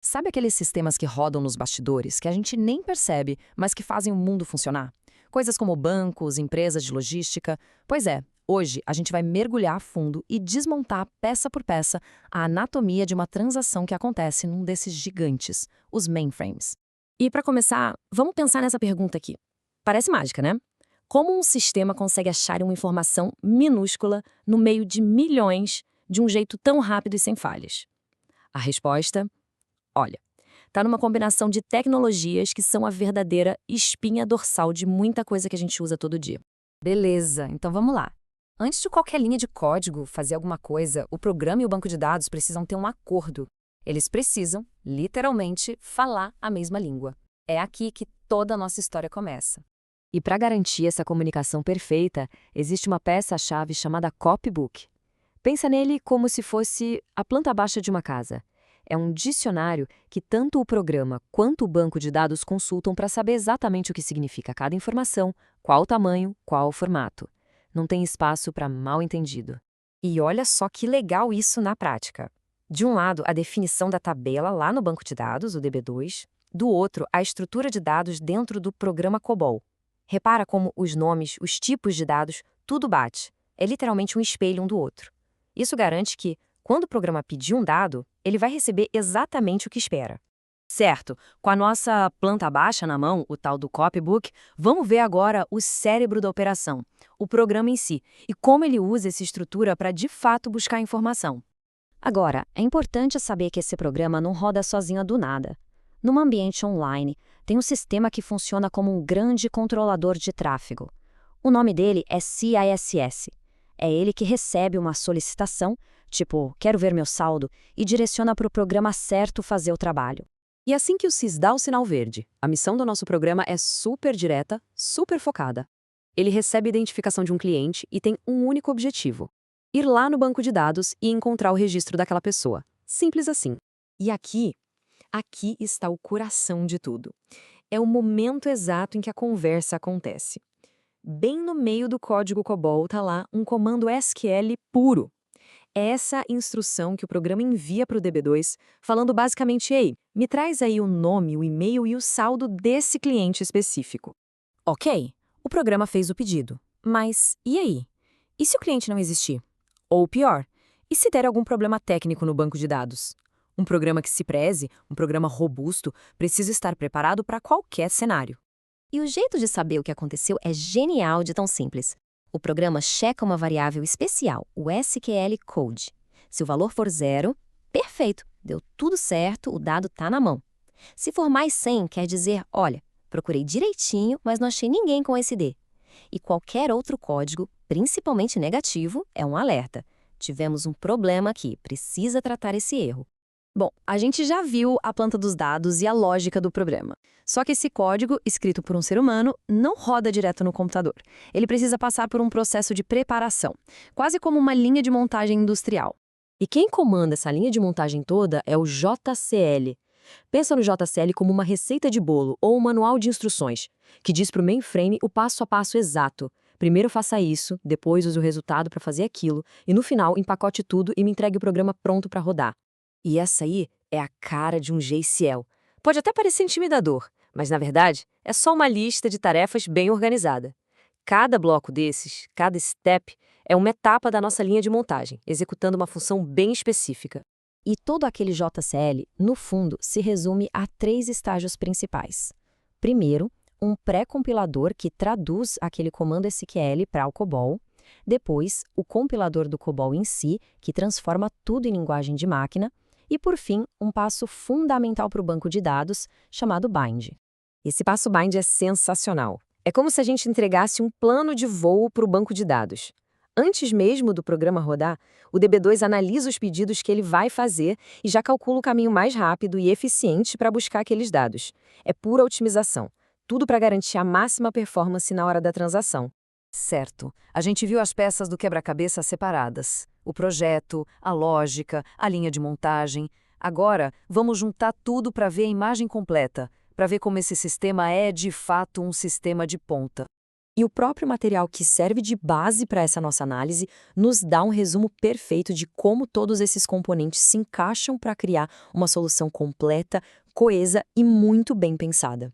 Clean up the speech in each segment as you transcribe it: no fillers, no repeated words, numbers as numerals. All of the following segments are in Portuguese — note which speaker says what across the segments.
Speaker 1: Sabe aqueles sistemas que rodam nos bastidores, que a gente nem percebe, mas que fazem o mundo funcionar? Coisas como bancos, empresas de logística. Pois é, hoje a gente vai mergulhar a fundo e desmontar peça por peça a anatomia de uma transação que acontece num desses gigantes, os mainframes. E para começar, vamos pensar nessa pergunta aqui. Parece mágica, né? Como um sistema consegue achar uma informação minúscula no meio de milhões de um jeito tão rápido e sem falhas? A resposta? Olha, tá numa combinação de tecnologias que são a verdadeira espinha dorsal de muita coisa que a gente usa todo dia. Beleza, então vamos lá. Antes de qualquer linha de código fazer alguma coisa, o programa e o banco de dados precisam ter um acordo. Eles precisam, literalmente, falar a mesma língua. É aqui que toda a nossa história começa. E para garantir essa comunicação perfeita, existe uma peça-chave chamada copybook. Pensa nele como se fosse a planta baixa de uma casa. É um dicionário que tanto o programa quanto o banco de dados consultam para saber exatamente o que significa cada informação, qual o tamanho, qual o formato. Não tem espaço para mal-entendido. E olha só que legal isso na prática. De um lado, a definição da tabela lá no banco de dados, o DB2. Do outro, a estrutura de dados dentro do programa COBOL. Repara como os nomes, os tipos de dados, tudo bate. É literalmente um espelho um do outro. Isso garante que, quando o programa pedir um dado, ele vai receber exatamente o que espera. Certo, com a nossa planta baixa na mão, o tal do copybook, vamos ver agora o cérebro da operação, o programa em si, e como ele usa essa estrutura para de fato buscar informação. Agora, é importante saber que esse programa não roda sozinho do nada. Num ambiente online, tem um sistema que funciona como um grande controlador de tráfego. O nome dele é CISS. É ele que recebe uma solicitação, tipo, quero ver meu saldo, e direciona para o programa certo fazer o trabalho. E assim que o CIS dá o sinal verde, a missão do nosso programa é super direta, super focada. Ele recebe a identificação de um cliente e tem um único objetivo: ir lá no banco de dados e encontrar o registro daquela pessoa. Simples assim. E aqui está o coração de tudo. É o momento exato em que a conversa acontece. Bem no meio do código COBOL está lá um comando SQL puro. É essa instrução que o programa envia para o DB2, falando basicamente: ei, me traz aí o nome, o e-mail e o saldo desse cliente específico. Ok, o programa fez o pedido. Mas e aí? E se o cliente não existir? Ou pior, e se der algum problema técnico no banco de dados? Um programa que se preze, um programa robusto, precisa estar preparado para qualquer cenário. E o jeito de saber o que aconteceu é genial de tão simples. O programa checa uma variável especial, o SQL Code. Se o valor for 0, perfeito, deu tudo certo, o dado está na mão. Se for mais 100, quer dizer, olha, procurei direitinho, mas não achei ninguém com esse D. E qualquer outro código, principalmente negativo, é um alerta. Tivemos um problema aqui, precisa tratar esse erro. Bom, a gente já viu a planta dos dados e a lógica do programa. Só que esse código, escrito por um ser humano, não roda direto no computador. Ele precisa passar por um processo de preparação, quase como uma linha de montagem industrial. E quem comanda essa linha de montagem toda é o JCL. Pensa no JCL como uma receita de bolo ou um manual de instruções, que diz para o mainframe o passo a passo exato. Primeiro faça isso, depois use o resultado para fazer aquilo, e no final empacote tudo e me entregue o programa pronto para rodar. E essa aí é a cara de um JCL. Pode até parecer intimidador, mas na verdade é só uma lista de tarefas bem organizada. Cada bloco desses, cada step, é uma etapa da nossa linha de montagem, executando uma função bem específica. E todo aquele JCL, no fundo, se resume a 3 estágios principais. Primeiro, um pré-compilador que traduz aquele comando SQL para o COBOL. Depois, o compilador do COBOL em si, que transforma tudo em linguagem de máquina. E, por fim, um passo fundamental para o banco de dados, chamado bind. Esse passo bind é sensacional. É como se a gente entregasse um plano de voo para o banco de dados. Antes mesmo do programa rodar, o DB2 analisa os pedidos que ele vai fazer e já calcula o caminho mais rápido e eficiente para buscar aqueles dados. É pura otimização. Tudo para garantir a máxima performance na hora da transação. Certo. A gente viu as peças do quebra-cabeça separadas. O projeto, a lógica, a linha de montagem. Agora, vamos juntar tudo para ver a imagem completa, para ver como esse sistema é, de fato, um sistema de ponta. E o próprio material que serve de base para essa nossa análise nos dá um resumo perfeito de como todos esses componentes se encaixam para criar uma solução completa, coesa e muito bem pensada.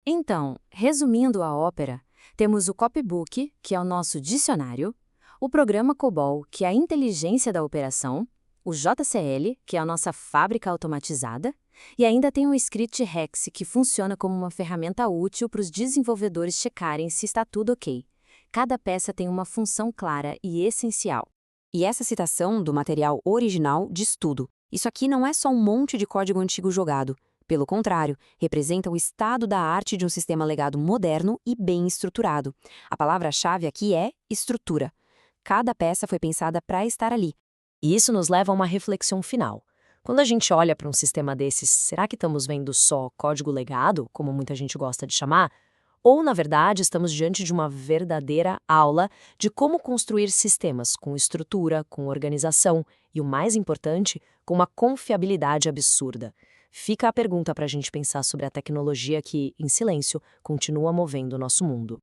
Speaker 2: Então, resumindo a ópera, temos o copybook, que é o nosso dicionário, o programa COBOL, que é a inteligência da operação, o JCL, que é a nossa fábrica automatizada, e ainda tem o Script Rex, que funciona como uma ferramenta útil para os desenvolvedores checarem se está tudo ok. Cada peça tem uma função clara e essencial.
Speaker 3: E essa citação do material original diz tudo. Isso aqui não é só um monte de código antigo jogado. Pelo contrário, representa o estado da arte de um sistema legado moderno e bem estruturado. A palavra-chave aqui é estrutura. Cada peça foi pensada para estar ali.
Speaker 1: E isso nos leva a uma reflexão final. Quando a gente olha para um sistema desses, será que estamos vendo só código legado, como muita gente gosta de chamar? Ou, na verdade, estamos diante de uma verdadeira aula de como construir sistemas com estrutura, com organização e, o mais importante, com uma confiabilidade absurda? Fica a pergunta para a gente pensar sobre a tecnologia que, em silêncio, continua movendo o nosso mundo.